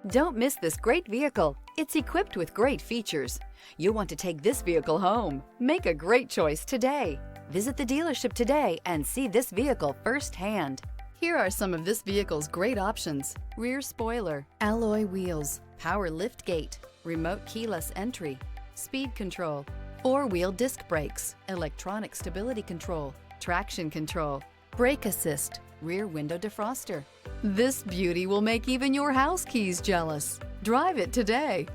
Don't miss this great vehicle. It's equipped with great features. You'll want to take this vehicle home. Make a great choice today. Visit the dealership today and see this vehicle firsthand. Here are some of this vehicle's great options: rear spoiler, alloy wheels, power liftgate, remote keyless entry, speed control, four-wheel disc brakes, electronic stability control, traction control, brake assist, rear window defroster. This beauty will make even your house keys jealous. Drive it today.